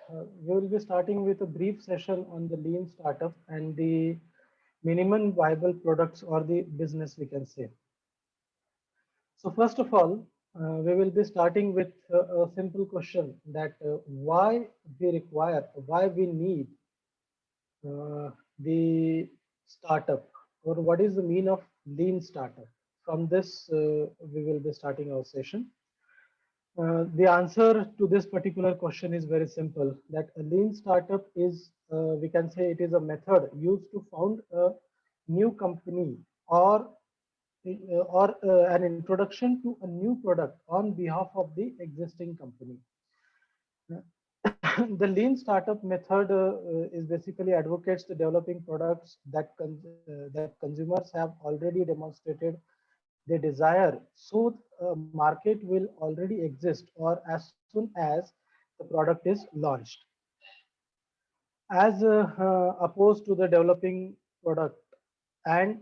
we will be starting with a brief session on the lean startup and the minimum viable products or the business, we can say. So first of all, we will be starting with a simple question that why we need the startup, or what is the mean of lean startup. From this, we will be starting our session. The answer to this particular question is very simple, that a lean startup is, we can say it is a method used to found a new company or an introduction to a new product on behalf of the existing company. The lean startup method is basically advocates the developing products that consumers have already demonstrated they desire, so market will already exist or as soon as the product is launched, as opposed to the developing product and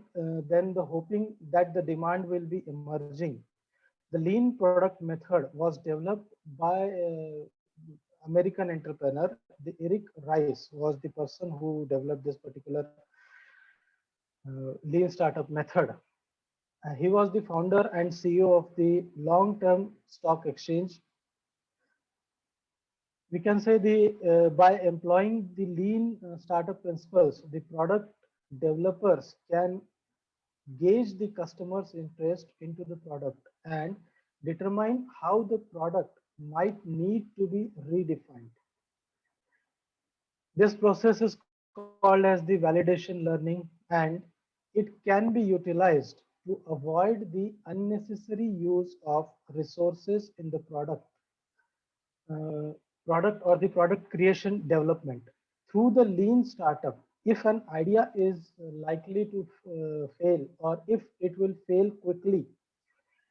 then the hoping that the demand will be emerging. The lean product method was developed by American entrepreneur. The Eric Rice was the person who developed this particular lean startup method. He was the founder and CEO of the long-term stock exchange. We can say by employing the lean startup principles, the product developers can gauge the customer's interest into the product and determine how the product might need to be redefined. This process is called as the validation learning, and it can be utilized to avoid the unnecessary use of resources in the product or the product creation development. Through the lean startup, if an idea is likely to fail, or if it will fail quickly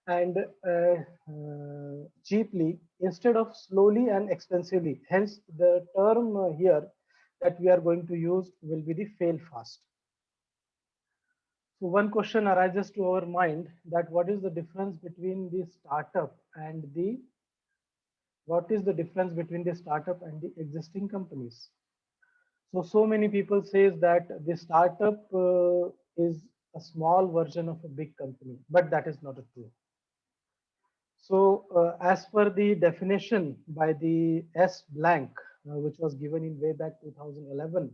and cheaply instead of slowly and expensively, hence the term here that we are going to use will be the fail fast. So one question arises to our mind, that what is the difference between the startup and the existing companies? So many people says that the startup is a small version of a big company, but that is not true. So as per the definition by the S. Blank, which was given in way back 2011,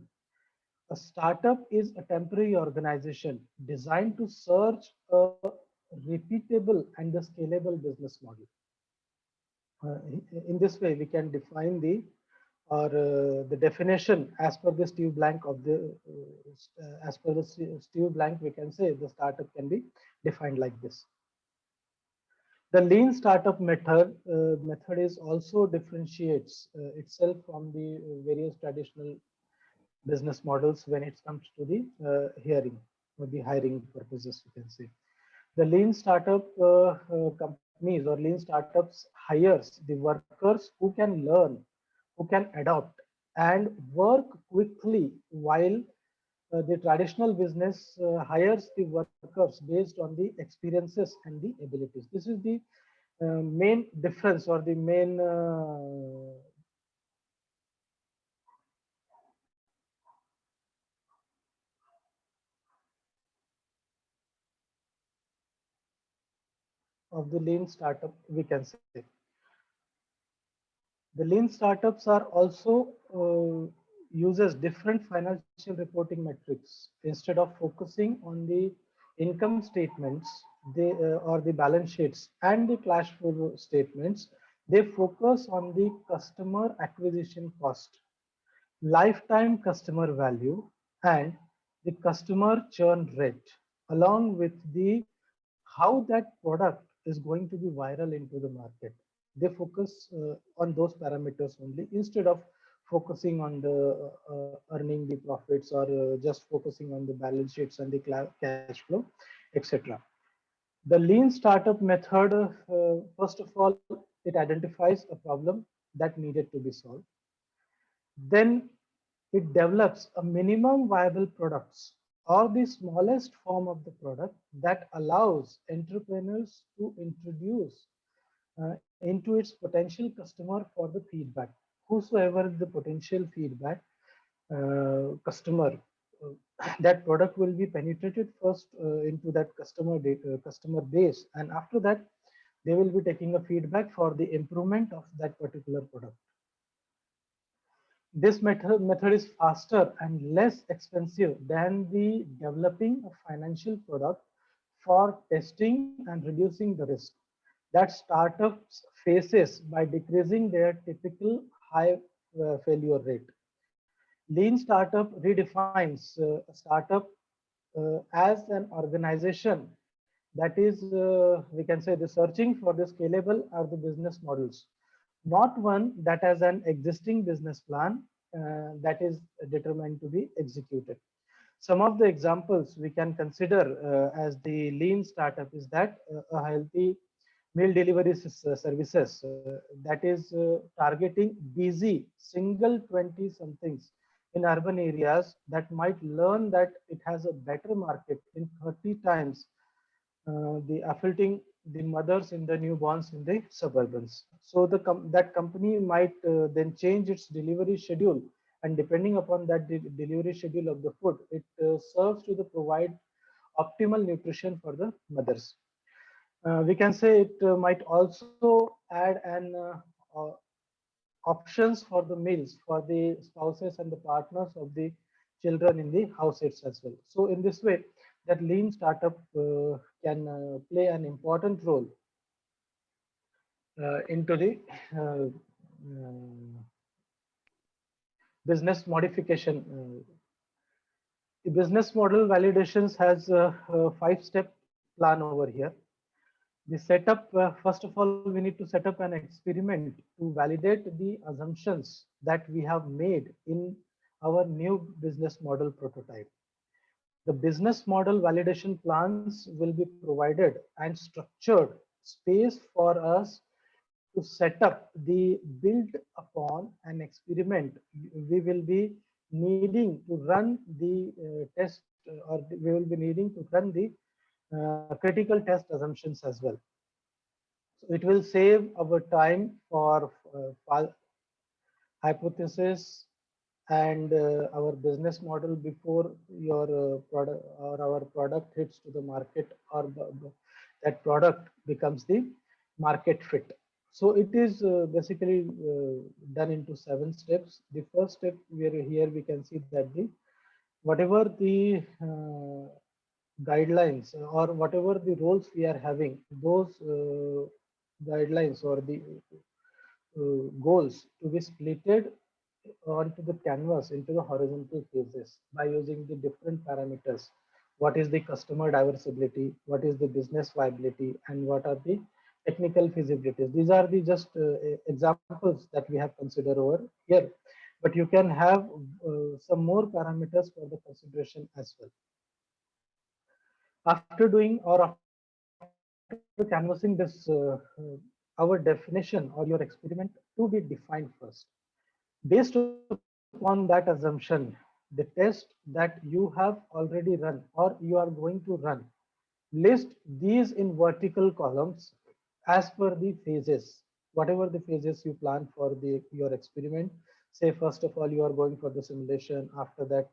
a startup is a temporary organization designed to search a repeatable and the scalable business model. In this way, we can define the definition as per the Steve Blank Steve Blank, we can say the startup can be defined like this. The lean startup method is also differentiates itself from the various traditional business models when it comes to the hiring or the hiring purposes, we can say. The lean startup companies or lean startups hires the workers who can learn, who can adopt and work quickly, while the traditional business hires the workers based on the experiences and the abilities. This is the main difference or the main of the lean startup, we can say. The lean startups are also uses different financial reporting metrics. Instead of focusing on the income statements or the balance sheets and the cash flow statements, they focus on the customer acquisition cost, lifetime customer value, and the customer churn rate, along with the how that product is going to be viral into the market. They focus on those parameters only, instead of focusing on the earning the profits, or just focusing on the balance sheets and the cash flow, etc. The lean startup method, first of all, it identifies a problem that needed to be solved. Then it develops a minimum viable products, or the smallest form of the product that allows entrepreneurs to introduce into its potential customer for the feedback. whosoever the potential feedback customer, that product will be penetrated first into that customer base, and after that they will be taking a feedback for the improvement of that particular product. This method is faster and less expensive than the developing a financial product for testing and reducing the risk that startups faces by decreasing their typical high failure rate. Lean startup redefines a startup as an organization that is, we can say, the searching for the scalable or the business models, not one that has an existing business plan that is determined to be executed. Some of the examples we can consider as the lean startup is that a healthy meal delivery services that is targeting busy single 20 somethings in urban areas that might learn that it has a better market in 30 times the affecting the mothers in the newborns in the suburbans. So that company might then change its delivery schedule, and depending upon that delivery schedule of the food, it serves to the provide optimal nutrition for the mothers. We can say it might also add an options for the meals for the spouses and the partners of the children in the households as well. So in this way, that lean startup can play an important role into the business modification. The business model validations has a 5-step plan over here. The setup, first of all, we need to set up an experiment to validate the assumptions that we have made in our new business model prototype. The business model validation plans will be provided and structured space for us to set up the build upon an experiment. We will be needing to run the test, or we will be needing to run the critical test assumptions as well. So it will save our time for hypothesis and our business model before your product or our product hits to the market, or that product becomes the market fit. So it is basically done into 7 steps. The first step, here we can see that the whatever the guidelines or whatever the roles we are having, those guidelines or the goals to be splitted onto the canvas into the horizontal phases by using the different parameters. What is the customer diversibility, what is the business viability, and what are the technical feasibilities. These are the just examples that we have considered over here, but you can have some more parameters for the consideration as well. After doing or after canvassing this, our definition or your experiment to be defined first. Based upon that assumption, the test that you have already run or you are going to run, list these in vertical columns as per the phases, whatever the phases you plan for your experiment. Say, first of all, you are going for the simulation. After that,